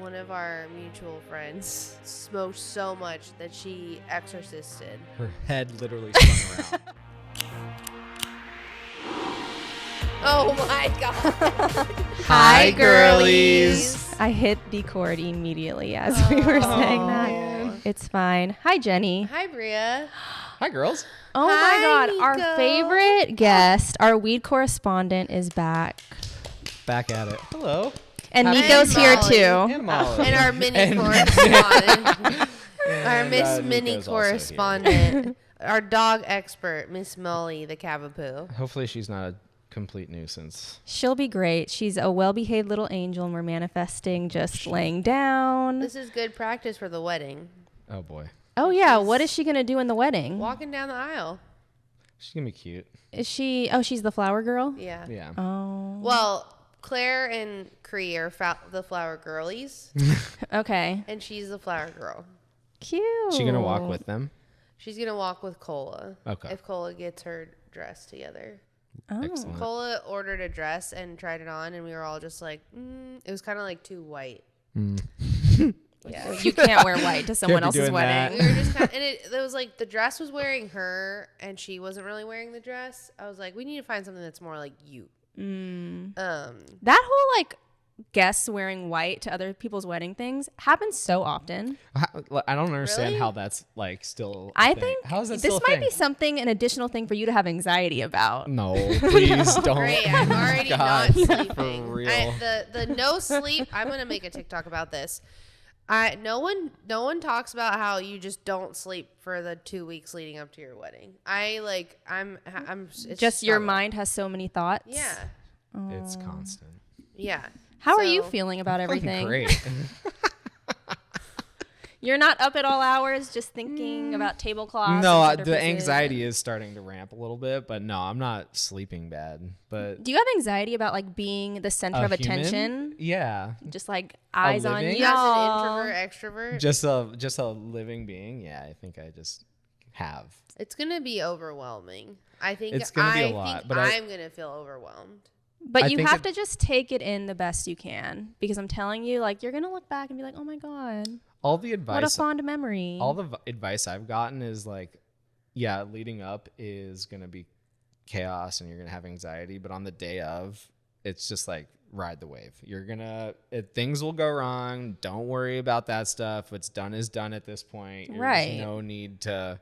one of our mutual friends smoked so much that she exorcisted. Her head literally spun around. Oh my God. Hi, girlies. I hit the chord immediately as we were saying that. Man. It's fine. Hi, Jenny. Hi, Bria. Hi, girls. Oh Hi, my God. Nico. Our favorite guest, our weed correspondent, is back. Back at it. Hello. And Happy- Nico's And here Molly. too. And Molly. And our mini And- correspondent. Our And, Miss Mini Nico's also correspondent. Our dog expert, Miss Molly, the Cavapoo. here. Hopefully she's not a complete nuisance. She'll be great. She's a well-behaved little angel, and we're manifesting just laying down. This is good practice for the wedding. Oh, boy. Oh, yeah. What is she going to do in the wedding? Walking down the aisle. She's going to be cute. Is she... Oh, she's the flower girl? Yeah. Yeah. Oh. Well, Claire and Cree are the flower girlies, Okay. and she's the flower girl. Cute. She going to walk with them? She's going to walk with Cola. Okay. If Cola gets her dress together. Oh. Excellent. Cola ordered a dress and tried it on, and we were all just like, it was kind of like too white. Yeah. You can't wear white to someone Can't be else's doing that. wedding. We were just kind of, and it was like the dress was wearing her, and she wasn't really wearing the dress. I was like, we need to find something that's more like you. That whole like guests wearing white to other people's wedding things happens so often. I don't understand Really? how that's like still. I a thing. think How is that this still a might thing? be something, an additional thing for you to have anxiety about. No, please don't. Great, I'm already God, not sleeping. For real. The no sleep. I'm gonna make a TikTok about this. No one talks about how you just don't sleep for the 2 weeks leading up to your wedding. I'm it's Just your summer. mind has so many thoughts. Yeah, It's constant. yeah. How are you So- feeling about everything? Great. You're not up at all hours just thinking about tablecloths. No, and the centerpieces? anxiety is starting to ramp a little bit, but no, I'm not sleeping bad. But Do you have anxiety about like being the center of human? attention? Yeah, Just like eyes on living? you. As an introvert, extrovert, just a living being. Yeah, I think I just have. it's gonna be overwhelming. I think It's gonna be a lot, but I'm gonna feel overwhelmed. But I you think have to just take it in the best you can, because I'm telling you, like, you're going to look back and be like, oh my God, All the what a advice, fond memory. all the advice I've gotten is like, yeah, leading up is gonna be chaos and you're gonna have anxiety, but on the day of, it's just like ride the wave. Things will go wrong. Don't worry about that stuff. What's done is done at this point. Right. There's no need to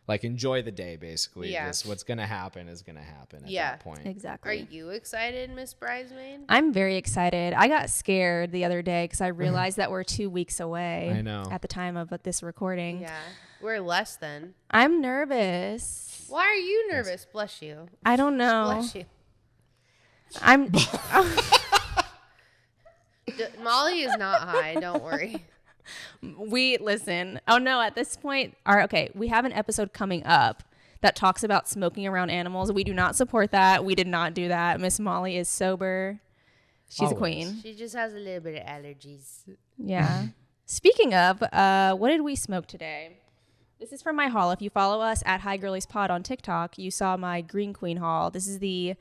like enjoy the day. Basically, Yeah. Just what's gonna happen is gonna happen at Yeah. that point. Are Exactly. you excited, Miss Bridesmaid? I'm very excited. I got scared the other day because I realized that we're 2 weeks away. I know. At the time of this recording. Yeah, we're less than. I'm nervous. Why are you nervous? Bless you. I don't know. Bless you. I'm. Molly is not high. Don't worry. We listen. Oh no! At this point, we have an episode coming up that talks about smoking around animals. We do not support that. We did not do that. Miss Molly is sober. She's a Always. queen. She just has a little bit of allergies. Yeah. Speaking of, what did we smoke today? This is from my haul. If you follow us at High Girlies Pod on TikTok, you saw my Green Queen haul. This is the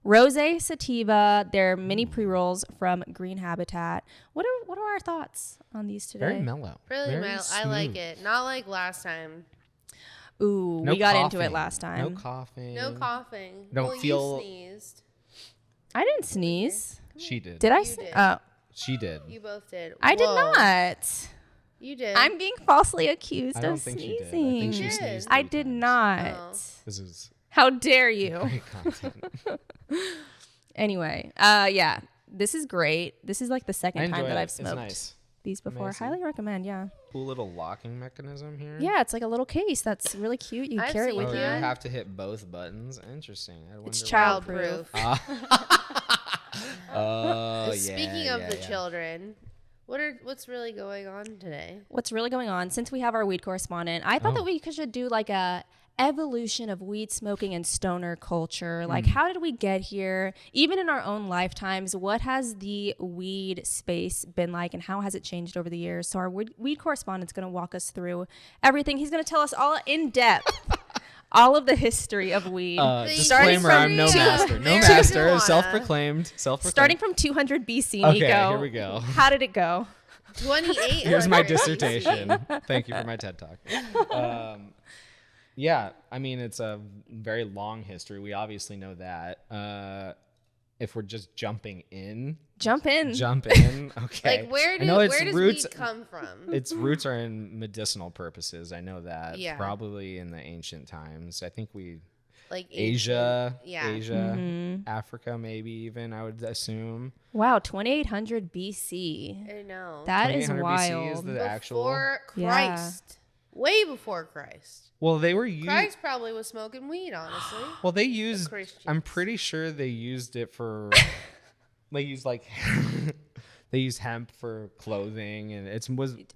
Rosé Sativa. They're mini pre-rolls from Green Habitat. What are our thoughts on these today? Very mellow. Really, Very I like smooth. it. Not like last time. Ooh, No we got into coughing. it last time. No coughing. No coughing. Don't well, feel- You sneezed. I didn't sneeze. She did. Did I? You did. Oh, She did. You both did. I did Whoa. not. You did. I'm being falsely accused I don't of think sneezing. she did. I think she did. sneezed. I 3 did times. not. Oh. This is How dare you? great content. Anyway, yeah, this is great. This is like the I second enjoy time that it. I've smoked It's nice. these before. Amazing. Highly recommend. Yeah. Cool little locking mechanism here. Yeah, it's like a little case that's really cute. You I've carry it seen with Oh, you. you Yeah. have to hit both buttons. Interesting. I wonder It's why. childproof. Oh, yeah. Speaking of yeah, the yeah. children, what's really going on today? What's really going on? Since we have our weed correspondent, I thought that we should do like a evolution of weed smoking and stoner culture. Like, how did we get here? Even in our own lifetimes, what has the weed space been like, and how has it changed over the years? So our weed correspondent's going to walk us through everything. He's going to tell us all in depth. All of the history of weed. Starting Disclaimer, from I'm no two- master. No marijuana. master. Self-proclaimed. Starting from 200 BC, Okay, Nico. here we go. How did it go? 28. Here's my dissertation. Thank you for my TED Talk. Yeah, I mean, it's a very long history. We obviously know that. If we're just jumping in. Jump in. Okay. Like, where does weed come from? Its roots are in medicinal purposes. I know that. Yeah. Probably in the ancient times. I think like Asia, Mm-hmm. Africa, maybe even, I would assume. Wow, 2800 BC. I know. That is 2800 wild. BC is the before actual. Christ. Yeah. Way before Christ. Well, they were used. Christ probably was smoking weed, honestly. Well, they used. Christians. I'm pretty sure they used it for. They used they used hemp for clothing, and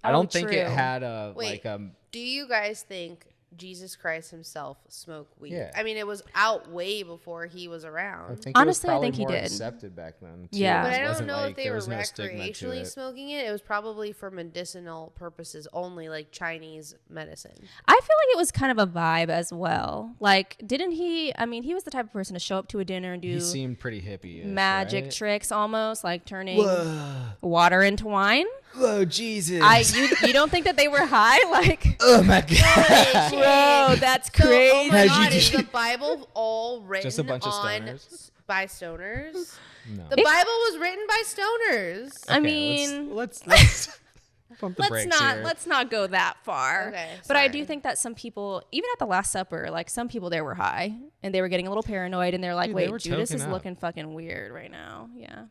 I don't think it true. had a Wait, do you guys think Jesus Christ himself smoked weed? Yeah. I mean, it was out way before he was around. Honestly, I it was think he probably more did. accepted back then. Too. Yeah. But It I don't wasn't know like if they there were was no stigma to recreationally it. smoking it. It was probably for medicinal purposes only, like Chinese medicine. I feel like it was kind of a vibe as well. Like, didn't he? I mean, he was the type of person to show up to a dinner and He do seemed pretty hippie. magic right? tricks, almost like turning water into wine. Whoa, Jesus! You don't think that they were high? Like, Oh my God! bro, that's So, crazy. oh my How'd God, you is do- the Bible all written Just a bunch of on stoners? by stoners? No. The Bible was written by stoners. I Okay, mean, let's pump the let's brakes not here. let's not go that far. Okay, but I sorry. do think that some people, even at the Last Supper, like some people there were high and they were getting a little paranoid and they're like, Dude, they were wait, Judas token is up. looking fucking weird right now. Yeah.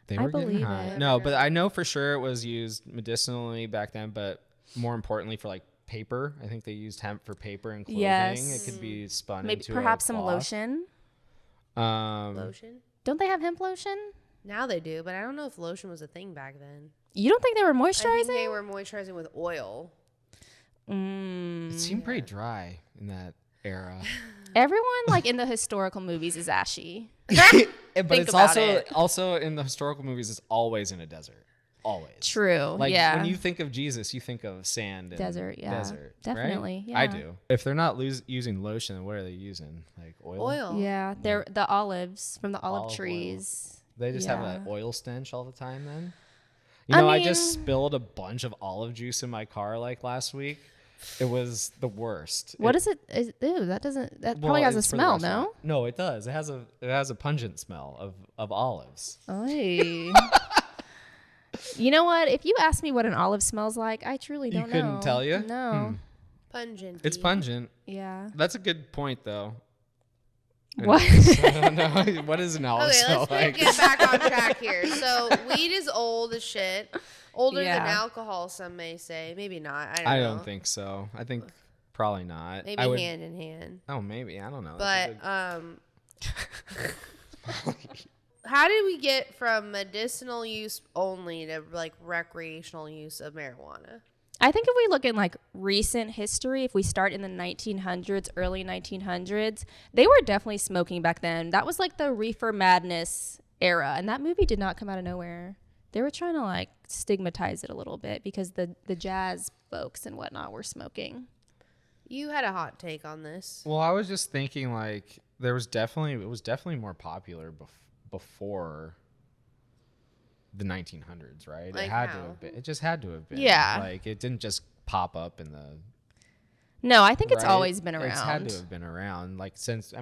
They I were getting believe high. it. No, but I know for sure it was used medicinally back then, but more importantly for like paper. I think they used hemp for paper and clothing. Yes. It could be spun Maybe into perhaps a some cloth. lotion. Lotion? Don't they have hemp lotion? Now they do, but I don't know if lotion was a thing back then. You don't think they were I think moisturizing? they were moisturizing with oil. It seemed pretty dry in that era. Everyone like in the historical movies is ashy. But Think it's about also in the historical movies, it's always in a desert. Always. True. Like yeah. when you think of Jesus, you think of sand and Desert, yeah. desert. Definitely, Right? I yeah. do. If they're not using lotion, then what are they using? Like oil? Oil. Yeah, they're the olives from the olive Olive oil. trees. They just have Yeah. an oil stench all the time then? You know, I just mean- spilled a bunch of olive juice in my car like last week. It was the worst. What is it? Ew, that probably has a it's for the smell, restaurant. no? No, it does. It has a pungent smell of olives. Oy. You know what? If you ask me what an olive smells like, I truly don't know. You couldn't tell you? No. Pungent. It's pungent. Yeah. That's a good point though. What? I don't know. What does an olive Okay, smell let's like? get back on track here. So weed is old as shit. Older Yeah. than alcohol, some may say. Maybe not. I don't I know. don't think so. I think probably not. Maybe I would, hand in hand. Oh, maybe. I don't know. That's But a good- how did we get from medicinal use only to like recreational use of marijuana? I think if we look in like recent history, if we start in the 1900s, early 1900s, they were definitely smoking back then. That was like the reefer madness era. And that movie did not come out of nowhere. They were trying to like stigmatize it a little bit because the jazz folks and whatnot were smoking. You had a hot take on this. Well, I was just thinking like it was definitely more popular before the 1900s, right? Like it had how? to have been. It just had to have been. Yeah. Like it didn't just pop up in the. No, I think it's right? always been around. It's had to have been around. Like since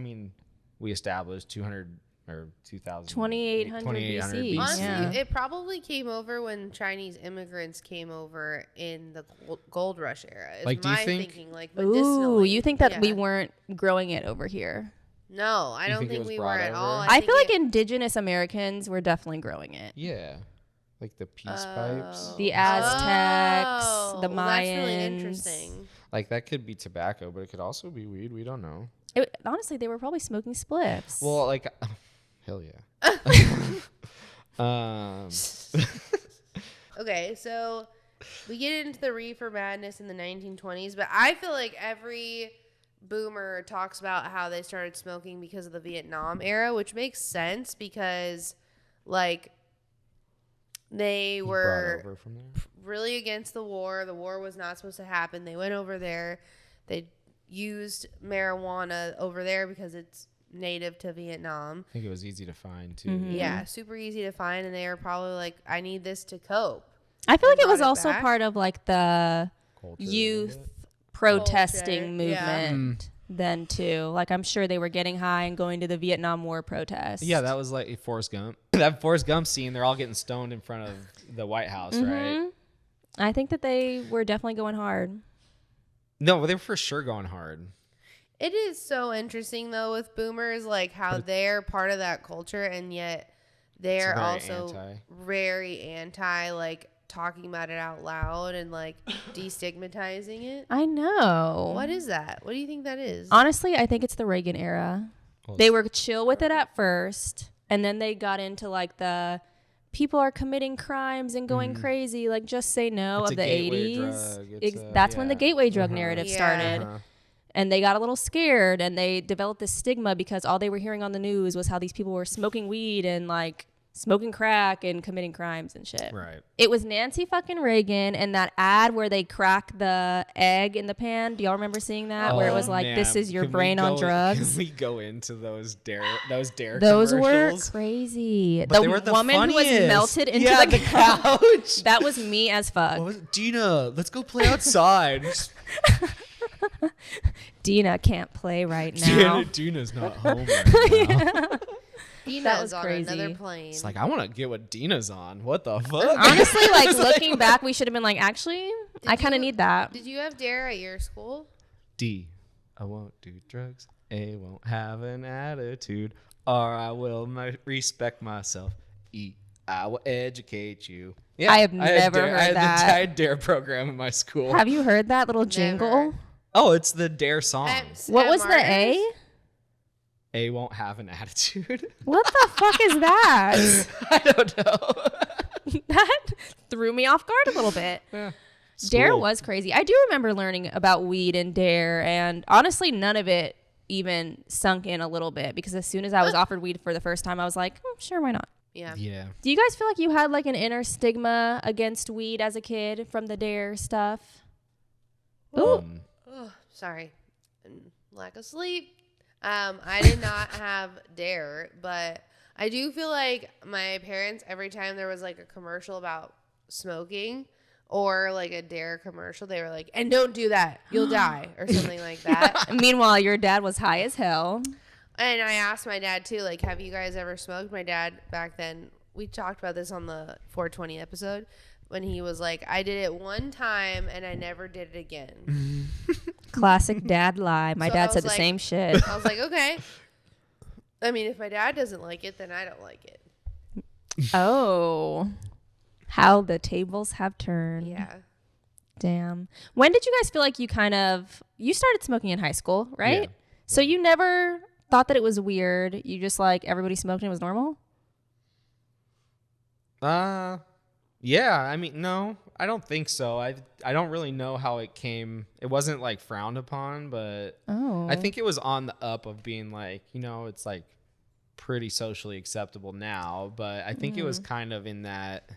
we established 200 or 2000. 2800 BC. Honestly, Yeah. it probably came over when Chinese immigrants came over in the gold rush era. Is Like, do you my think- thinking, like Ooh, medicinally. you think that we Yeah. weren't growing it over here? No, I You don't think it think was we brought were at over? all. I feel like it, indigenous Americans were definitely growing it. Yeah, like the peace pipes. The Aztecs, the well, that's really Mayans. interesting. Like that could be tobacco, but it could also be weed. We don't know. Honestly, they were probably smoking spliffs. Well, like, hell yeah. Okay, so we get into the reefer madness in the 1920s, but I feel like every boomer talks about how they started smoking because of the Vietnam era, which makes sense because, like, they Brought were over from there. really against the war. The war was not supposed to happen. They went over there. They used marijuana over there because it's native to Vietnam. I think it was easy to find too. Mm-hmm. Yeah, super easy to find. And they were probably like, I need this to cope. I feel like it brought was it also back. part of like the Culture a little youth bit. protesting Culture, yeah. movement then too. Like I'm sure they were getting high and going to the Vietnam War protests. Yeah, that was like Forrest Gump. That Forrest Gump scene, they're all getting stoned in front of the White House, right? I think that they were definitely going hard. No, they were for sure going hard. It is so interesting though with boomers, like how they're part of that culture and yet they're very also anti. very anti, like talking about it out loud and like destigmatizing it. I know. What is that? What do you think that is? Honestly, I think it's the Reagan era. Well, They were chill with it at first, and then they got into like the people are committing crimes and going crazy, like just say no It's of a the gateway 80s. drug. It's That's when the yeah. gateway drug narrative Yeah. started. And they got a little scared and they developed this stigma because all they were hearing on the news was how these people were smoking weed and like smoking crack and committing crimes and shit. Right. It was Nancy fucking Reagan and that ad where they crack the egg in the pan. Do y'all remember seeing that? Where it was like, this is your brain on drugs. Can we go into those dare Those were commercials? crazy. But The they were the woman who was funniest. melted into Yeah, the couch. That was me as fuck. What was it? Dina, let's go play outside. Dina can't play right now. Dina's not home right now. Dina's was on crazy. another plane. It's like, I want to get what Dina's on. What the fuck? Honestly, like looking back, we should have been like, actually, I kind of you- need that. Did you have dare at your school? D, I won't do drugs. A, won't have an attitude. R, I will respect myself. E, I will educate you. Yeah, I have never Dare, heard I had that. the entire Dare program in my school. Have you heard that little jingle? Oh, it's the Dare song. What At was the Martyrs? A? A won't have an attitude. What the fuck is that? I don't know. That threw me off guard a little bit. Yeah. Dare School. was crazy. I do remember learning about weed and Dare, and honestly, none of it even sunk in a little bit because as soon as I was offered weed for the first time, I was like, sure, why not? Yeah. Yeah. Do you guys feel like you had like an inner stigma against weed as a kid from the Dare stuff? Ooh. Oh, sorry. And lack of sleep. I did not have dare, but I do feel like my parents, every time there was like a commercial about smoking or like a dare commercial, they were like, and don't do that, you'll die, or something like that. Meanwhile, your dad was high as hell. And I asked my dad too, like, have you guys ever smoked? My dad back then, we talked about this on the 420 episode, when he was like, I did it one time and I never did it again. Classic dad lie. My So dad I said was the like- same shit. I was like, okay. I mean, if my dad doesn't like it, then I don't like it. Oh, how the tables have turned. Yeah. Damn. When did you guys feel like you started smoking in high school, right? Yeah. So you never thought that it was weird. You just like everybody smoked and it was normal? Yeah, I mean, no, I don't think so. I don't really know how it came. It wasn't like frowned upon, but Oh. I think it was on the up of being like, it's like pretty socially acceptable now, but I think it was kind of in that,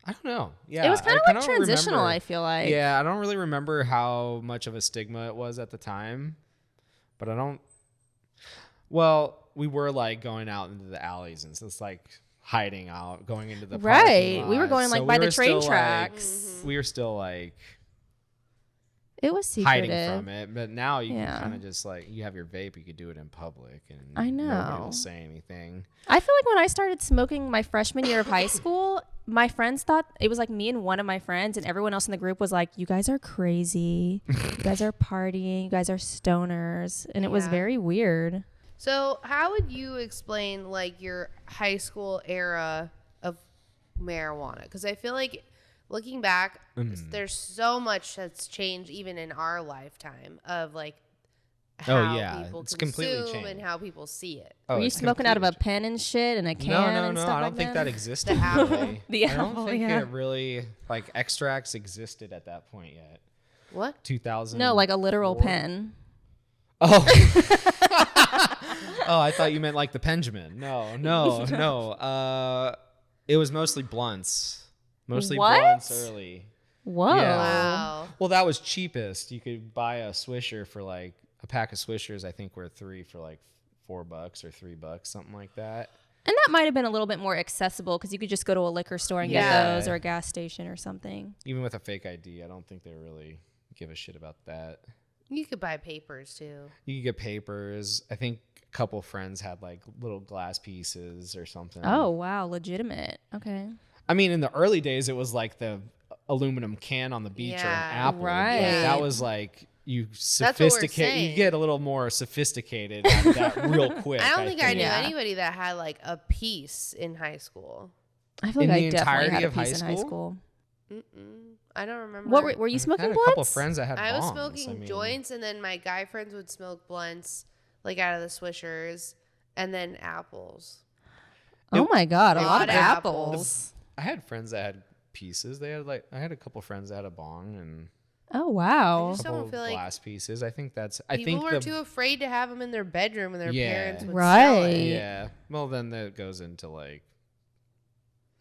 I don't know. Yeah. It was kind I of kinda like don't transitional, remember- I feel like. Yeah, I don't really remember how much of a stigma it was at the time, but we were like going out into the alleys and so it's like hiding out, going into the Right. parking We were lot. going like So by we the were train still, like- tracks. we were still like It was secretive. hiding from it, but now you Yeah. can kind of just like you have your vape, you could do it in public, and I nobody know. will say anything. I feel like when I started smoking my freshman year of high school, my friends thought it was like me and one of my friends, and everyone else in the group was like, you guys are crazy. You guys are partying. You guys are stoners. And it was Yeah. very weird. So how would you explain like your high school era of marijuana? Because I feel like looking back, there's so much that's changed even in our lifetime of like how people it's completely consume changed. and how people see it. Oh, Were you it's smoking out of a completely pen and shit and a can No, and stuff I like don't think that existed. The apple. really. The I don't apple, think yeah. it really like extracts existed at that point yet. What? 2000. No, like a literal pen. Oh. Oh, I thought you meant like the Benjamin. No. It was mostly blunts. Mostly What? blunts early. Whoa. Yeah. Wow. Well, that was cheapest. You could buy a Swisher for like a pack of Swishers. I think were 3 for like $4 or $3, something like that. And that might have been a little bit more accessible because you could just go to a liquor store and get those, or a gas station or something. Even with a fake ID, I don't think they really give a shit about that. You could buy papers too. You could get papers. I think a couple friends had like little glass pieces or something. Oh, wow. Legitimate. Okay. I mean, in the early days, it was like the aluminum can on the beach or an apple. Right. Like, that was like you sophisticate. You get a little more sophisticated out of that real quick. I don't think I knew anybody that had like a piece in high school. I feel like I definitely had a piece in high school. I don't remember. What were you smoking? I had blunts? a couple of friends that had I bongs. was smoking joints, and then my guy friends would smoke blunts, like out of the swishers, and then apples. Oh my god, a lot of apples. apples. I had friends that had pieces. They had like I had a couple of friends that had a bong and Oh wow. I just couple don't feel like glass pieces. I think that's. people were too afraid to have them in their bedroom, and their parents would sell Right. it. Yeah. Well, then that goes into like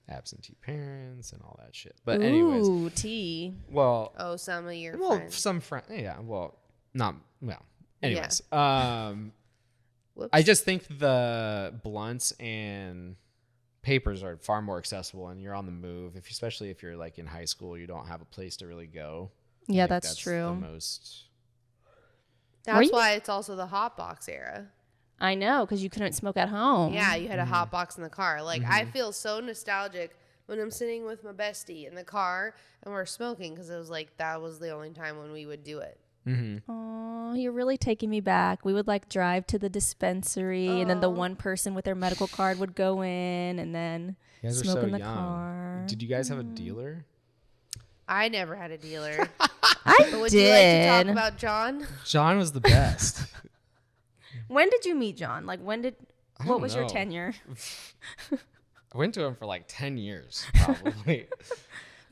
absentee parents and all that shit. But anyways, Ooh, tea. well, Oh, some of your well, friends. some friend, yeah, well, not well. Anyways, Whoops. I just think the blunts and papers are far more accessible, and you're on the move. Especially if you're like in high school, you don't have a place to really go. Yeah, I think that's true. The most. That's why it's also the hot box era. I know, because you couldn't smoke at home. Yeah, you had a hot box in the car. Like, I feel so nostalgic when I'm sitting with my bestie in the car and we're smoking, because it was like that was the only time when we would do it. Oh, you're really taking me back. We would like drive to the dispensary, and then the one person with their medical card would go in and then You guys are smoke so in the young. car. Did you guys have a dealer? I never had a dealer. I But would did. you like to talk about John? John was the best. When did you meet John? Like what don't was your know. tenure? I went to him for like 10 years, probably.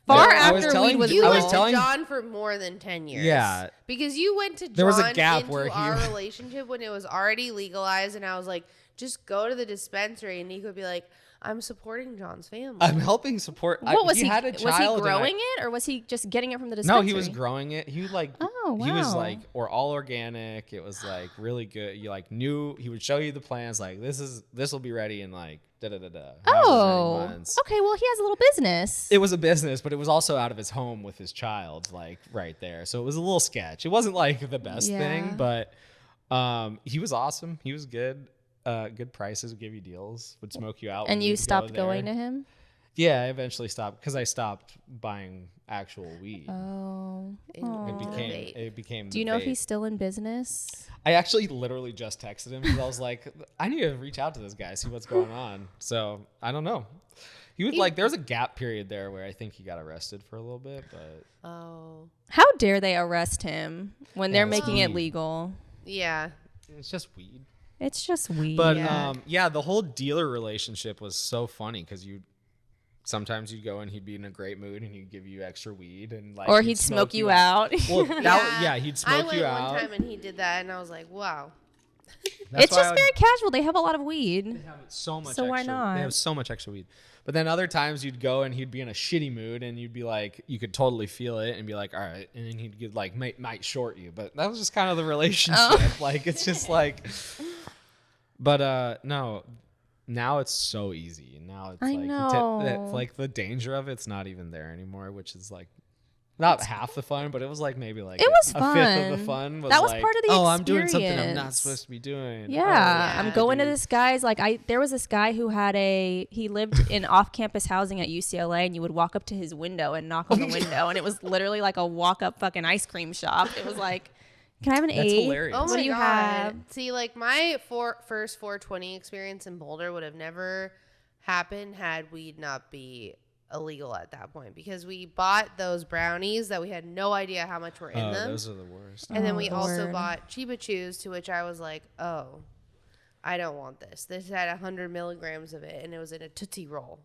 Far Yeah, I was after telling weed was you- You I went was to telling- John for more than 10 years. Yeah. Because you went to John There was a gap into where he- our relationship when it was already legalized, and I was like, just go to the dispensary, and Nico would be like, I'm supporting John's family. I'm helping support. What was he? had a Was child he and growing it, or was he just getting it from the dispensary? No, he was growing it. He like, Oh, he was wow. like, or all organic. It was like really good. You like knew he would show you the plans. Like this will be ready in like da da da da. Oh, months. okay. Well, he has a little business. It was a business, but it was also out of his home with his child, like right there. So it was a little sketch. It wasn't like the best thing, but he was awesome. He was good. Good prices, would give you deals, would smoke you out. And you stopped going to him? Yeah, I eventually stopped because I stopped buying actual weed. Oh. It became. Do you know if he's still in business? I actually literally just texted him because I was like, I need to reach out to this guy, see what's going on. So I don't know. He would like. There was a gap period there where I think he got arrested for a little bit, but. Oh. How dare they arrest him when they're it's making it weed. legal? Yeah. It's just weed. It's just weed. But Yeah. the whole dealer relationship was so funny because sometimes you'd go and he'd be in a great mood and he'd give you extra weed and like, or he'd smoke you out. Well, he'd I smoke went you one out. time and he did that, and I was like, wow. That's It's why just very casual. They have a lot of weed. They have so much. So why extra, not? They have so much extra weed. But then other times you'd go and he'd be in a shitty mood and you'd be like, you could totally feel it and be like, all right, and then he'd get like might short you. But that was just kind of the relationship. Like it's just like. But no, now it's so easy. Now it's I like know. it's like the danger of it's not even there anymore, which is like not half the fun, but it was like maybe like It was a fifth of the fun. fun. That was like, part of the I'm doing something I'm not experience. supposed to be doing. Yeah, I'm going to dude. this guy's there was this guy who he lived in off-campus housing at UCLA, and you would walk up to his window and knock on the window, and it was literally like a walk-up fucking ice cream shop. It was like, can I have an That's A? hilarious. Oh What my do you God. have? See, like my first 420 experience in Boulder would have never happened had weed not be illegal at that point, because we bought those brownies that we had no idea how much were in them. Those are the worst. And then Oh, we also Lord. bought Chiba Chews, to which I was like, oh, I don't want this. This had 100 milligrams of it, and it was in a Tootsie Roll.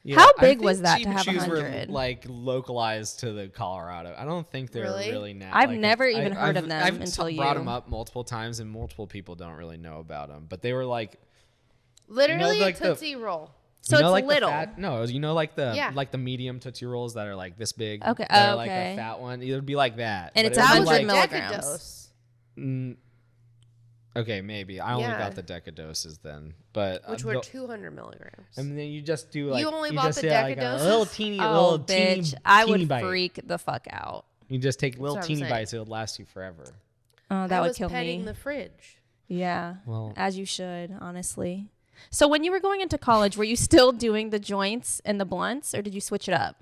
Yeah, How I big think was that to Chiba have Chews were 100? like localized to the Colorado. I don't think they're Really? really now. I've never even heard of them I've until brought you. them up multiple times, and multiple people don't really know about them. But they were like, Literally like a Tootsie Roll. So you know, it's like little. like the Yeah. like the medium Tootsie Rolls that are like this big. Okay, that are oh, like okay. a fat one. It would be like that. And but it's it would be 100 like, milligrams. Decadose. mm, Okay, maybe. I only Yeah. got the decadoses then, but which were 200 milligrams. and then you just do like You only bought just the say, like, a decadoses? little teeny, Oh, teeny, bitch. I teeny would bite. freak the fuck out. You just take little what I'm teeny saying. bites; it'll last you forever. Oh, that I would was kill petting me. the fridge. Yeah. Well, As you should, honestly. So when you were going into college, were you still doing the joints and the blunts, or did you switch it up?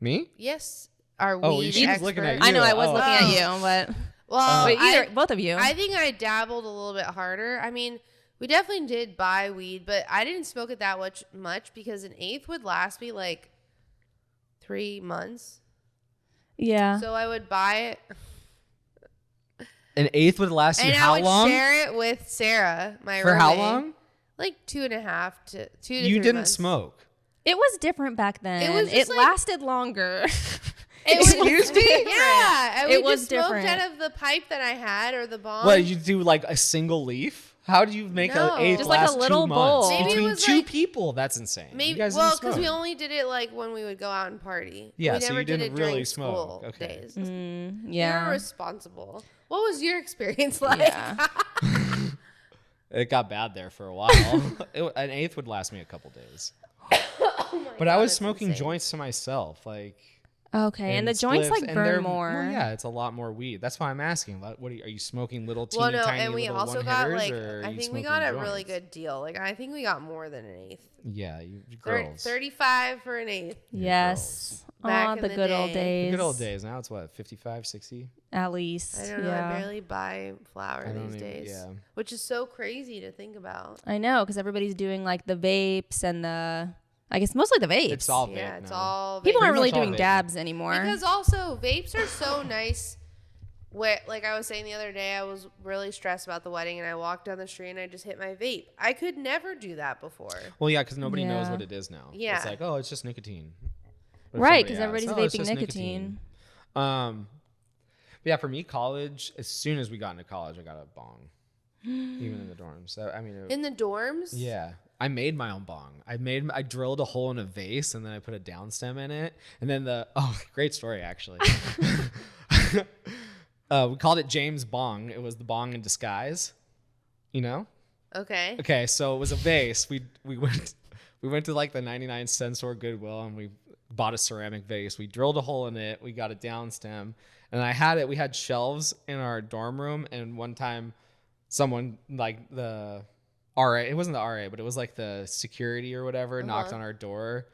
me? Yes, our Oh, weed she was expert. looking at I know I was Oh. looking at you, but Well, wait, both of you. I think I dabbled a little bit harder. I mean, we definitely did buy weed, but I didn't smoke it that much because an eighth would last me like 3 months. yeah. So I would buy it An eighth would last you and how I would long? share it with Sarah, my For roommate. how long? Like 2.5 to 2 to You 3 didn't months. smoke. It was different back then. It was It just like- lasted longer. It was Excuse me? Yeah, and It we was just smoked different. out of the pipe that I had or the bong. What, you do like a single leaf? How do you make No. an eighth Just like a last little 2 months? bowl. Maybe it Between was two like- people, that's insane. You Maybe guys well, didn't because we smoke. only did it like when we would go out and party. Yeah, we so never you did didn't it during really school smoke. Okay. days. Mm, You were yeah. responsible. What was your experience like? Yeah. It got bad there for a while. An eighth would last me a couple days. Oh my But I God, was that's smoking insane. joints to myself, like. Okay, and the joints spliffs, like and burn they're- more. Well, yeah, it's a lot more weed. That's why I'm asking. What are you smoking? Little teeny Well, no, tiny and we little also one got hitters, like or are I you think we smoking got a really joints? good deal. Like I think we got more than an eighth. Yeah, you girls. 35 for an eighth. Yes. Back Aw, in the the good old day. days. The good old days. Now it's what, 55, 60? At least. I don't know. Yeah. I barely buy flour I don't these even- days, yeah. which is so crazy to think about. I know, because everybody's doing like the vapes and I guess mostly the vapes. It's all vape Yeah, it's now. all People vape. aren't really much all doing vape. dabs anymore. Because also vapes are so nice. Like I was saying the other day, I was really stressed about the wedding, and I walked down the street and I just hit my vape. I could never do that before. Well, yeah, because nobody knows Yeah. what it is now. Yeah. It's like, oh, it's just nicotine. But if Right, somebody because asks, everybody's "Oh, it's vaping just nicotine. But yeah, for me, college, as soon as we got into college, I got a bong. Even in the dorms. So, I mean, In the dorms? yeah. I made my own bong. I drilled a hole in a vase and then I put a down stem in it. And then great story actually. We called it James Bong. It was the bong in disguise. You know? Okay. Okay, so it was a vase. We went to like the 99-cent store Goodwill and we bought a ceramic vase. We drilled a hole in it. We got a down stem. And we had shelves in our dorm room, and one time someone like the RA, it wasn't the RA, but it was like the security or whatever, knocked on our door,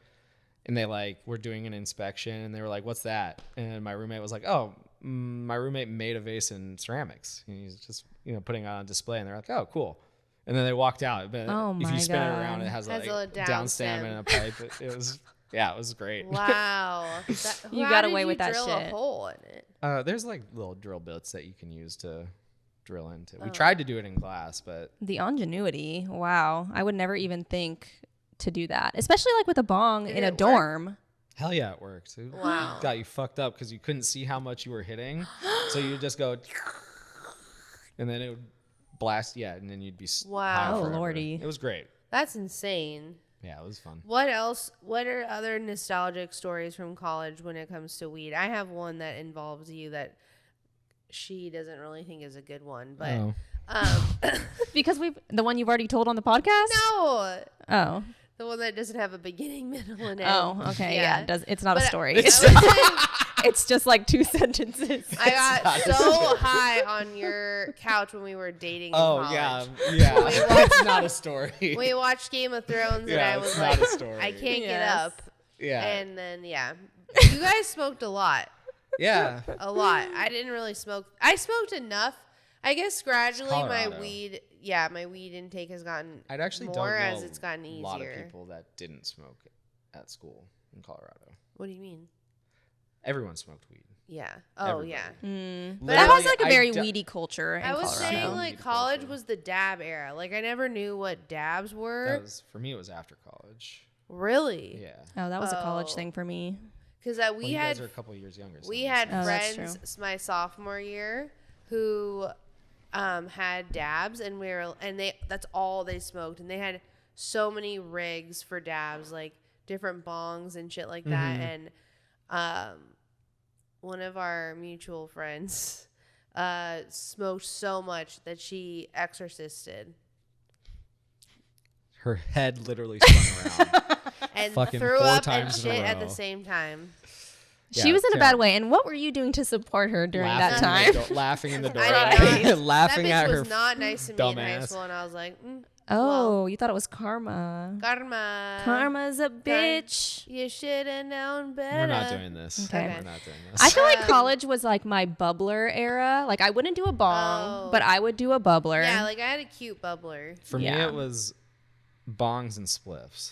and they like were doing an inspection, and they were like, "What's that?" And my roommate was like, "Oh, my roommate made a vase in ceramics. And he's just putting it on display." And they're like, "Oh, cool." And then they walked out. But Oh if my you spin it God. around, it has Has like a a down down stem stem. and a pipe. It was it was great. Wow. You How got did away you with that drill shit. a hole in it? There's like little drill bits that you can use to drill into. Oh. We tried to do it in glass, but The ingenuity. Wow. I would never even think to do that, especially like with a bong Did in a it work? dorm. hell yeah, it worked. It Wow. got you fucked up because you couldn't see how much you were hitting. So you just go, and then it would blast, and then you'd be Wow. high Oh, forever. lordy. It was great. That's insane. Yeah, it was fun. What else? What are other nostalgic stories from college when it comes to weed? I have one that involves you that she doesn't really think is a good one, but Oh. Because the one you've already told on the podcast? no, Oh. the one that doesn't have a beginning, middle, and end. Oh, okay. Yeah. It's not a But story. I would say It's just like 2 sentences. I got so high on your couch when we were dating. In Oh, college. yeah. We It's not a story. We watched Game of Thrones, Yeah, and I was it's not like, a story. I can't get Yes. up. Yeah. And then, you guys smoked a lot. Yeah. A lot. I didn't really smoke. I smoked enough. I guess gradually my Colorado. weed intake has gotten I'd actually more don't know as it's gotten easier. a lot of people that didn't smoke at school in Colorado. What do you mean? Everyone smoked weed. Yeah. Oh, Everybody. yeah. That Literally, has like a very d- weedy culture in I was Colorado. saying, Weed like, college culture. was the dab era. Like, I never knew what dabs were. That was for me. It was after college. Really? Yeah. Oh, that was a college Oh. thing for me. Because Well, we you had guys are a couple years younger. so we that had makes Oh, that's friends my sophomore year who had dabs, and that's all they smoked, and they had so many rigs for dabs, like different bongs and shit like that. Mhm. And one of our mutual friends smoked so much that she exorcisted Her head literally spun around. and Fucking threw 4 up and times in a shit at the row. same time. She was in a bad way. And what were you doing to support her during that time? Laughing in the door. I know. Laughing that at bitch her. was not nice to me in high dumbass. school, and I was like, Oh, you thought it was karma. karma. Karma's a bitch. You should have known better. We're not doing this. Okay. We're not doing this. I feel like college was like my bubbler era. Like I wouldn't do a bong, but I would do a bubbler. Yeah, like I had a cute bubbler. For me, it was bongs and spliffs.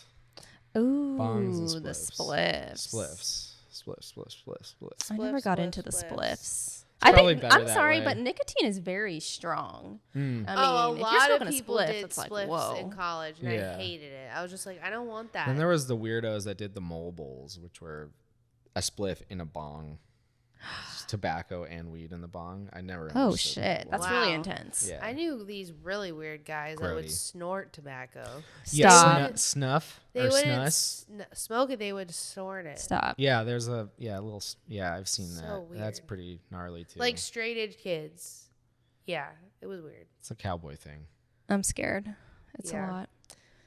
Ooh, Bongs and the spliffs. spliffs. Spliffs. I never Spliff, got spliff, into the spliffs. spliffs. probably think better I'm that sorry, way. but nicotine is very strong. I mean, A if you're lot smoking of a people spliff, did it's like, spliffs whoa. in college, and Yeah. I hated it. I was just like, I don't want that. Then there was the weirdos that did the mole bowls, which were a spliff in a bong. Tobacco and weed in the bong. I never Oh understood shit, that. that's Wow. really intense. Yeah. I knew these really weird guys that would Grody. snort tobacco. Yeah, Stop. snuff They or wouldn't snus. smoke it; they would snort it. Stop. Yeah, there's a little I've seen So that. That's weird. pretty gnarly too. Like straight edge kids. Yeah, it was weird. it's a cowboy thing. I'm scared. It's Yeah. a lot.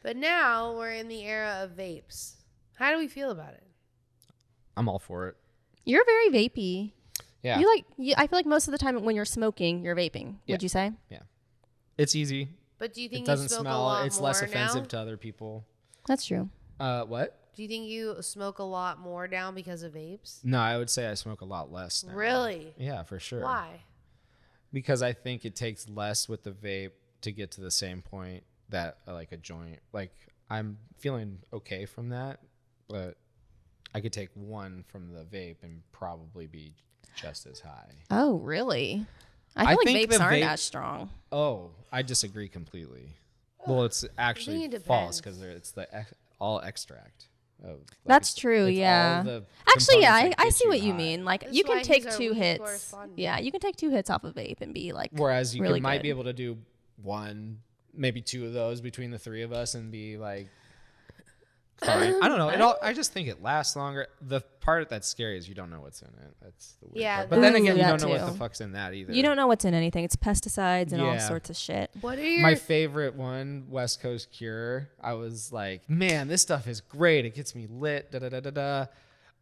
But now we're in the era of vapes. How do we feel about it? I'm all for it. You're very vapey. Yeah, I feel like most of the time when you're smoking, you're vaping. Yeah. Would you say? it's easy. But do you think It doesn't you smoke a smell. lot It's more less offensive now? to other people. That's true. What? Do you think you smoke a lot more now because of vapes? No, I would say I smoke a lot less now. Really? Yeah, for sure. Why? Because I think it takes less with the vape to get to the same point that like a joint. Like I'm feeling okay from that, but I could take one from the vape and probably be just as high. Oh, really? I I feel like think vapes the aren't vape- as strong. Oh, I disagree completely. Well, it's actually it false depends. because it's the all extract. Of, That's it's- true, it's all yeah. the Actually, yeah, components that I get see what you high. mean. Like That's you why can take he's our 2 weed hits. correspondent. Yeah, you can take 2 hits off of vape and be like, Whereas you really might good. be able to do one, maybe 2 of those between the 3 of us and be like fine. I don't know. I just think it lasts longer. The part that's scary is you don't know what's in it. That's the weird Yeah, part. But then Ooh, again, you that don't know what too. the fuck's in that either. You don't know what's in anything. It's pesticides and all Yeah. sorts of shit. What are your My favorite one, West Coast Cure. I was like, man, this stuff is great. It gets me lit. Da da da da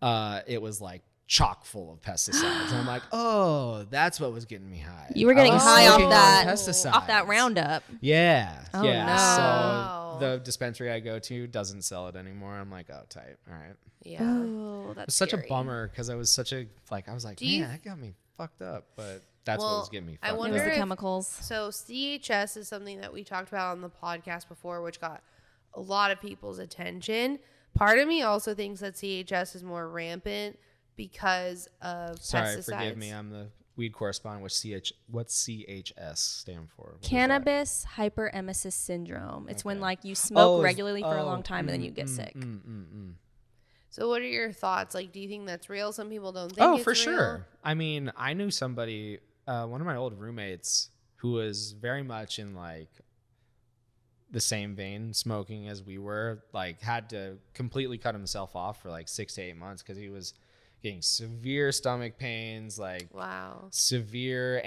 da. It was like chock full of pesticides. And I'm like, oh, that's what was getting me high. You were getting I was high off smoking that pesticides. off that Roundup. Yeah. Oh, yeah. no. So the dispensary I go to doesn't sell it anymore. I'm like, oh, tight. All right. yeah? Oh, that's It's such scary. a bummer because I was such a I was like, Do you- man, that got me fucked up. But that's what Well, was getting me I fucked It wonder was up. the if- chemicals. So CHS is something that we talked about on the podcast before, which got a lot of people's attention. Part of me also thinks that CHS is more rampant because of Sorry, pesticides. forgive me. I'm the weed correspondent. What's CHS stand for? What is that? Cannabis hyperemesis syndrome. It's when like you smoke regularly for a long time and then you get sick. So what are your thoughts? Like, do you think that's real? Some people don't think Oh, it's for real. sure. I mean, I knew somebody, one of my old roommates, who was very much in like the same vein, smoking as we were. Like, had to completely cut himself off for like 6 to 8 months because he was getting severe stomach pains, like Wow. severe,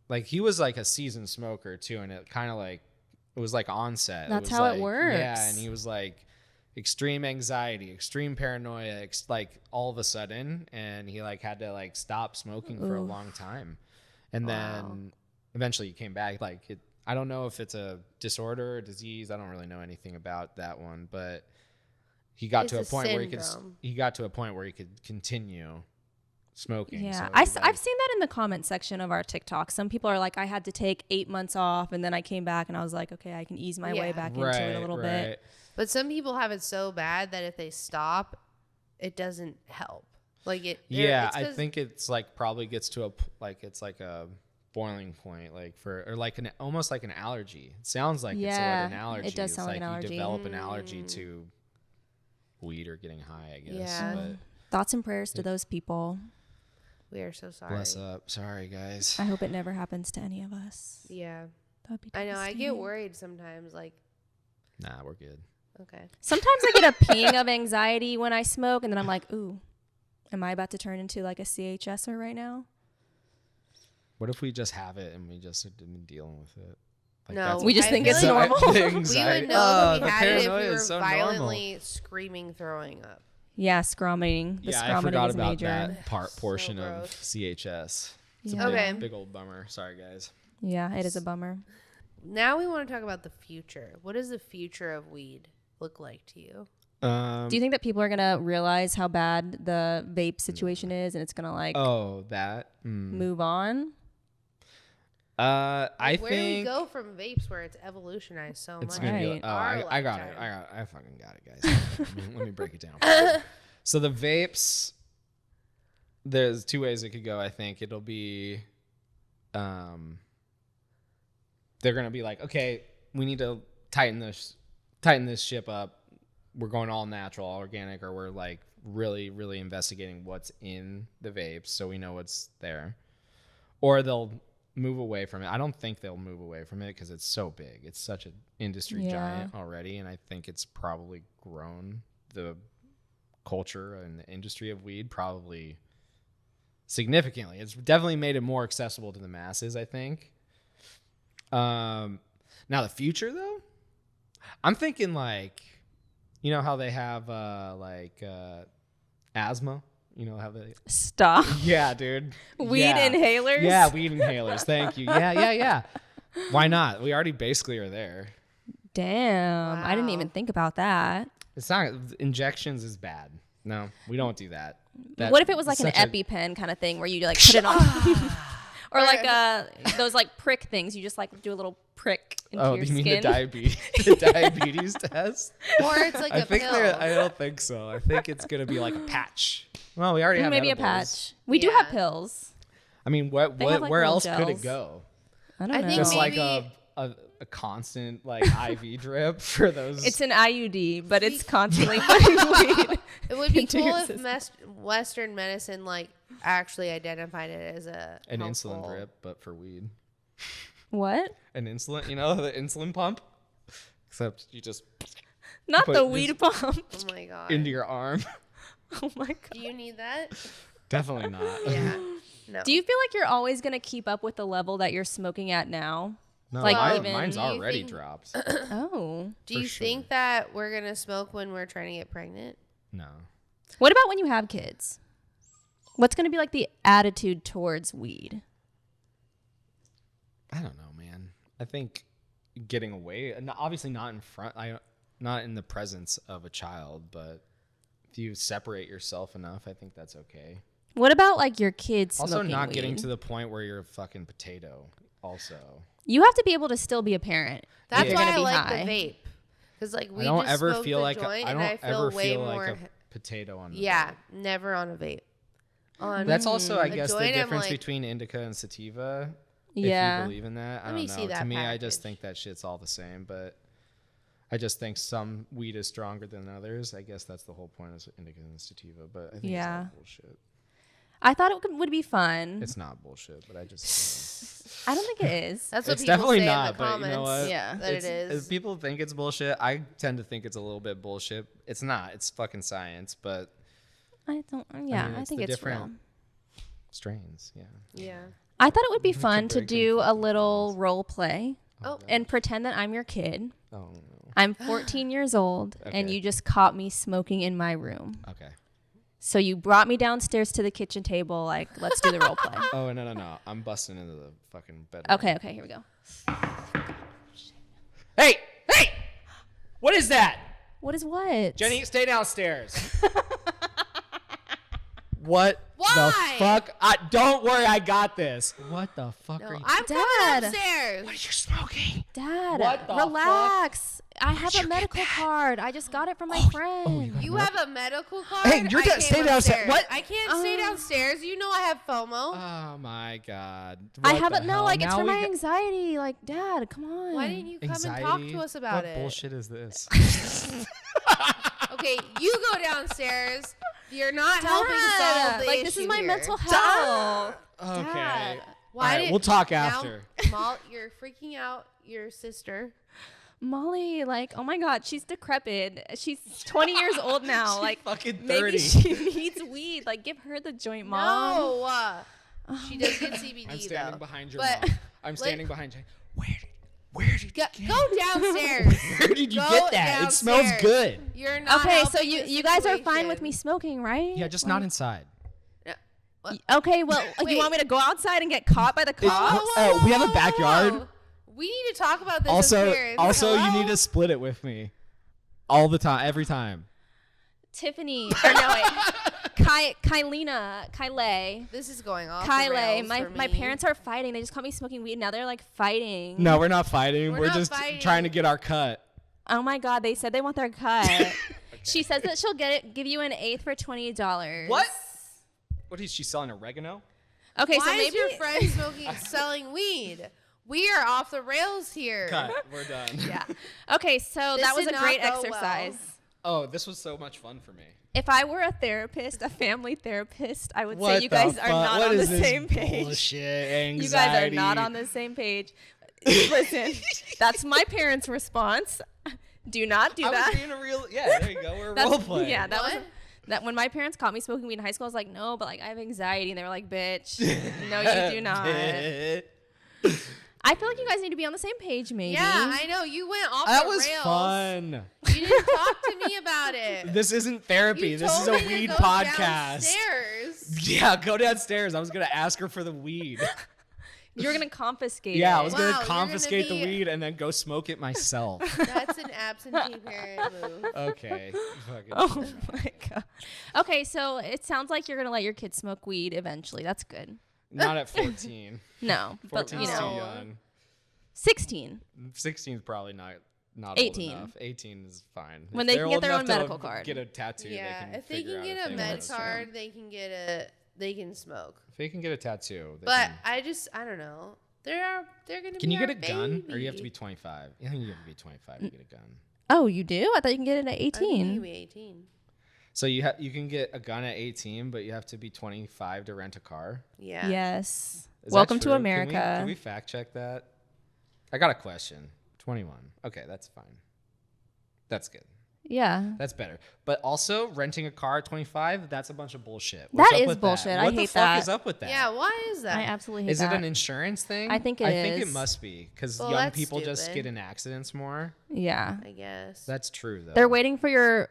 like he was like a seasoned smoker too, and it kind of like it was like onset. That's was how it like- works. Yeah, and he was like extreme anxiety, extreme paranoia, like all of a sudden, and he like had to like stop smoking for a Oof. long time, and Wow. then eventually he came back. Like I don't know if it's a disorder or disease. I don't really know anything about that one, but he got It's to a a point where syndrome. he got to a point where he could continue smoking. Yeah, So I've he's like- seen that in the comment section of our TikTok. Some people are like, I had to take 8 months off and then I came back and I was like, okay, I can ease my way Yeah. back into it a little bit. But some people have it so bad that if they stop, it doesn't help. Like it. Yeah, it's I 'cause- think it's like probably gets to it's like a boiling point, like or like almost like an allergy. It sounds like Yeah, it's what an allergy. it does It's sound like an allergy. You develop an allergy to weed or getting high, I guess. Yeah. But Thoughts and prayers to those people. we are so sorry. bless up. Sorry, guys. I hope it never happens to any of us. Yeah, That would be I know. I get devastating. worried sometimes. Like, Nah, we're good. okay, Sometimes I get a ping of anxiety when I smoke, and then I'm like, ooh, am I about to turn into like a CHSer right now? What if we just have it and we just have been dealing with it? Like, No, that's- We just I think feel it's like normal. The We anxiety- would know if the we had it if paranoia we were is so violently screaming, throwing up. Yeah, scromming. The Yeah, I scromming forgot is about major. that So portion of gross. CHS. It's Yeah. a big, Okay. big old bummer. Sorry, guys. Yeah, it is a bummer. Now we want to talk about the future. What does the future of weed look like to you? Do you think that people are going to realize how bad the vape situation is and it's going to like that? move on? I Where think do we go from vapes where it's evolutionized so it's much? gonna be. Right. I got it. lifetime. I fucking got it, guys. Let me break it down. For you. So the vapes, there's two ways it could go. I think it'll be, they're gonna be like, okay, we need to tighten this ship up. We're going all natural, all organic, or we're like really, really investigating what's in the vapes so we know what's there. Or they'll move away from it. I don't think they'll move away from it because it's so big. It's such an industry giant already, and I think it's probably grown the culture and the industry of weed probably significantly. It's definitely made it more accessible to the masses, I think. Now the future though, I'm thinking like, you know how they have asthma, you know how they Stop. yeah, dude. Weed Yeah. inhalers? Yeah, weed inhalers. Thank you. Yeah. Why not? We already basically are there. Damn. I didn't Wow. even think about that. It's not injections is bad. No, we don't do that. What if it was like an EpiPen kind of thing where you like put it on? Or like those like prick things. You just like do a little prick into Oh, your you mean skin. the diabetes test? Or it's like a pill. I don't think so. I think it's gonna be like a patch. Well, we already have Maybe edibles. a patch. We do have Yeah. pills. I mean, They have, like, where little else could it gels. go? I don't I know. think Just like maybe- a constant like IV drip for those. It's an IUD, but it's constantly putting weed. It would be into cool your if system. Western medicine like actually identified it as a an helpful- insulin drip, but for weed. What? An insulin, you know, the insulin pump. Except you just Not Put the this- weed pump. Oh my god. into your arm. Oh my god. Do you need that? Definitely not. Yeah. No. Do you feel like you're always gonna keep up with the level that you're smoking at now? No, Like, mine's do you already think- dropped. Oh. Do for you sure. think that we're gonna smoke when we're trying to get pregnant? No. What about when you have kids? What's gonna be like the attitude towards weed? I don't know, man. I think getting away, obviously not in front, not in the presence of a child, but if you separate yourself enough, I think that's okay. What about like your kids Also, smoking not weed? getting to the point where you're a fucking potato. Also, You have to be able to still be a parent. That's You're why gonna I be like high. the vape. Because like we I don't just ever smoke feel the like joint, I and don't I feel ever way feel more. like a potato on. the Yeah, vape. never on a vape. On That's also, I a guess, the joint, I'm difference like- between indica and sativa. Yeah. If you believe in that, I Let don't me know. see that To me, I just package. think that shit's all the same, but I just think some weed is stronger than others. I guess that's the whole point of indica and sativa, but I think Yeah. it's all bullshit. I thought it would be fun. It's not bullshit, but I just I don't think it is. That's what it's people definitely say not, in the but you comments. know what? Yeah. that it If is. people think it's bullshit, I tend to think it's a little bit bullshit. It's not. It's fucking science, but I don't. Yeah, mean, I it's think the it's different- real. strains, yeah. Yeah. I thought it would be fun to very do a conflicting little feelings. role play Oh. and pretend that I'm your kid. Oh, no. I'm 14 years old, and Okay. you just caught me smoking in my room. Okay. So you brought me downstairs to the kitchen table. Like, let's do the role play. Oh, no. I'm busting into the fucking bedroom. Okay, here we go. Hey! What is that? What is what? Jenny, stay downstairs. What Why? the fuck? Don't worry, I got this. What the fuck are No, you? I'm Dad. coming upstairs. What are you smoking? Dad, What the relax. I have you a get medical that? card. I just got it from my friend. You have a medical card? Hey, you're I down- came stay downstairs. upstairs. What? I can't stay downstairs. You know I have FOMO. Oh my god. I What haven't. the No, hell? like it's Now for we my got- anxiety. Like, Dad, come on. Why didn't you come Anxiety? and talk to us about what it? bullshit is this? Okay, you go downstairs. You're not helping Dad, solve the like this is issue my here. mental health. Okay. Dad. Why All right, did- we'll talk now, after. You're freaking out your sister. Molly, like, oh my God, she's decrepit. She's 20 years old now. Like, fucking maybe 30. she needs weed. Like, give her the joint, Mom. No. She does get CBD I'm standing though. behind your But mom. I'm standing behind Jenny. Where did you get go downstairs. Where did you Go get that? It smells downstairs. good. You're not Okay, so helping the you guys are fine situation. with me smoking, right? Yeah, just not inside. Okay, well, Wait. you want me to go outside and get caught by the cops? Oh, we have a backyard. Whoa. We need to talk about this. Also, as parents. you Hello? need to split it with me. All the time, every time. Tiffany, or no, wait. Kyle, This is going off. Kyle, the rails my for me. parents are fighting. They just caught me smoking weed. Now they're like fighting. No, we're not fighting. We're We're not just fighting. trying to get our cut. Oh my God, they said they want their cut. She says that she'll give you an eighth for $20. What? What is she selling? Oregano? Okay, Why so is maybe your friend selling weed? We are off the rails here. Cut. We're done. Yeah. Okay, so This that was did a not great go exercise. well. Oh, this was so much fun for me. If I were a therapist, a family therapist, I would What say you guys the are fuck? not What on the is this same page. Bullshit. You guys are Anxiety. not on the same page. Listen, that's my parents' response. Do not do I that. was being a real. Yeah, there you go. We're That's- role playing. Yeah, that was What? that when my parents caught me smoking weed in high school. I was like, no, but like I have anxiety, and they were like, bitch, no, you do not. I feel like you guys need to be on the same page, maybe. Yeah, I know. You went off That the was rails. fun. You didn't talk to me about it. This isn't therapy. You This is told a me to weed go podcast. downstairs. Yeah, go downstairs. I was gonna ask her for the weed. You're gonna confiscate Yeah, I it. was Wow, gonna you're confiscate gonna the be- weed and then go smoke it myself. That's an absentee parent move. Okay. Fucking Oh my God. Okay, so it sounds like you're gonna let your kids smoke weed eventually. That's good. Not at 14. No, but 14 you is too know, young. 16. 16 is probably not 18. old enough. 18 is fine. When If they they're can get old their enough own to medical card. Get a tattoo. Yeah, they can if they figure can out get if a they med want to card, they can smoke. If they can get a tattoo, they But can. I don't know. They're gonna. Can be you get our a gun, or you have to baby. be 25? I think you have to be 25 to get a gun. Oh, you do? I thought you can get it at I think you 18. can be 18. So you can get a gun at 18, but you have to be 25 to rent a car. Yeah. Yes. Is that Welcome to true? America. Can we fact check that? I got a question. 21. Okay, that's fine. That's good. Yeah. That's better. But also, renting a car at 25, that's a bunch of bullshit. That What's up is with bullshit. That? I What hate the fuck that. is up with that? Yeah. Why is that? I absolutely hate Is that. it an insurance thing? I think it I think it is. must be because Well, young that's people just stupid. get in accidents more. Yeah. I guess. That's true, though. They're waiting for your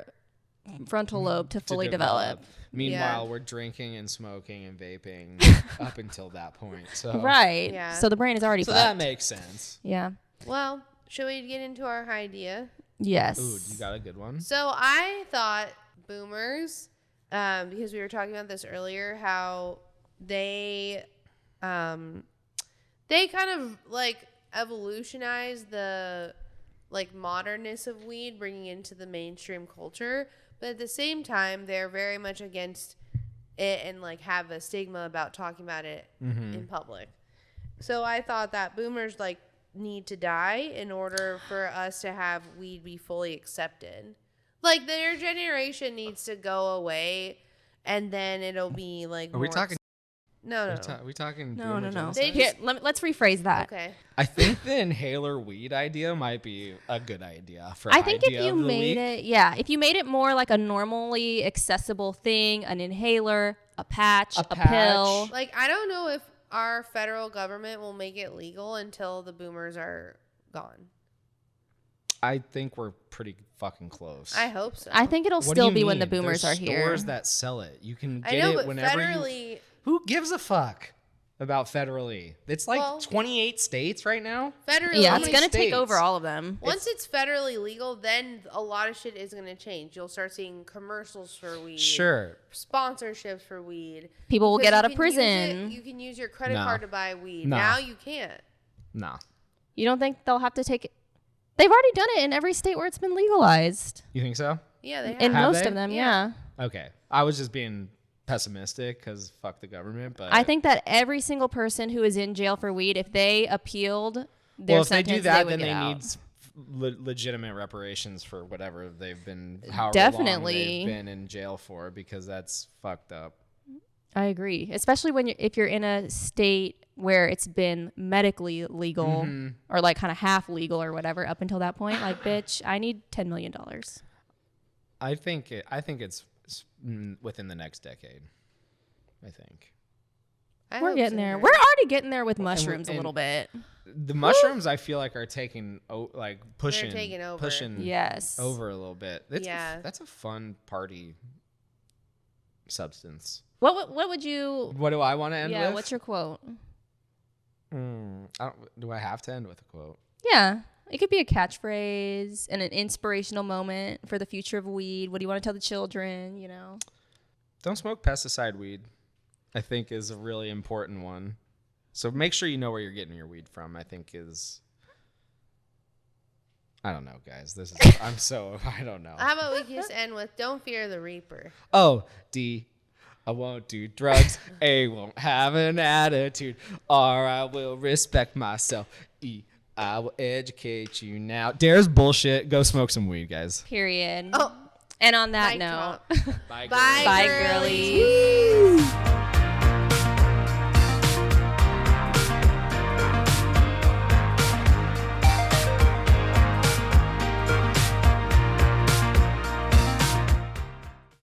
frontal lobe to fully develop. Meanwhile, Yeah. we're drinking and smoking and vaping up until that point. So Right. Yeah. So the brain is already So fucked. that makes sense. Yeah. Well, should we get into our idea? Yes. Ooh, you got a good one. So I thought boomers, because we were talking about this earlier, how they kind of like evolutionized the like modernness of weed, bringing it into the mainstream culture, but at the same time they're very much against it and like have a stigma about talking about it in public. So I thought that boomers like need to die in order for us to have weed be fully accepted. Like their generation needs to go away, and then it'll be like. Are we more talking? No, no, Are we talking? No, boomer no, no. genocide? They Here, let's rephrase that. Okay. I think the inhaler weed idea might be a good idea for. I think if idea you of the made week. it, yeah, if you made it more like a normally accessible thing, an inhaler, a patch, a patch. pill. Like I don't know if our federal government will make it legal until the boomers are gone. I think we're pretty fucking close. I hope so. I think it'll What do still you be when the mean? boomers There's are here. Stores that sell it. You can get I know, it but whenever federally, you. Who gives a fuck about federally? It's like Well- 28 states right now. federally, Yeah, it's many gonna take states? over all of them. once it's federally legal, then a lot of shit is gonna change. You'll start seeing commercials for weed, Sure. sponsorships for weed. People will Because get out you of can use prison. you can use your credit No. card to buy weed. No. Now you can't. Nah. You don't think they'll have to take it? They've already done it in every state where it's been legalized. You think so? Yeah, they have. In Have most they? of them, Yeah. yeah. Okay. I was just being pessimistic because fuck the government. But I think that every single person who is in jail for weed, if they appealed their well, if they sentence, do that, would then get they out. need legitimate reparations for whatever they've been, however Definitely. long they've been in jail for, because that's fucked up. I agree, especially when if you're in a state where it's been medically legal or like kind of half legal or whatever up until that point. Like, bitch, I need $10 million. I think it's within the next decade. I think. We're getting there. We're already getting there with mushrooms a little bit. The mushrooms, I feel like, are taking pushing, They're taking over. pushing Yes. over a little bit. That's a fun party substance. What would you? What do I want to end with? Yeah. What's your quote? Do I have to end with a quote? Yeah. It could be a catchphrase and an inspirational moment for the future of weed. What do you want to tell the children? You know. Don't smoke pesticide weed, I think, is a really important one. So make sure you know where you're getting your weed from, I think is... I don't know, guys. I don't know. How about we just end with don't fear the reaper? O, D, I won't do drugs. A, won't have an attitude. R, I will respect myself. E, I will educate you now. Dare's bullshit. Go smoke some weed, guys. Period. Oh. And on that note, Bye, Bye, bye, girlies.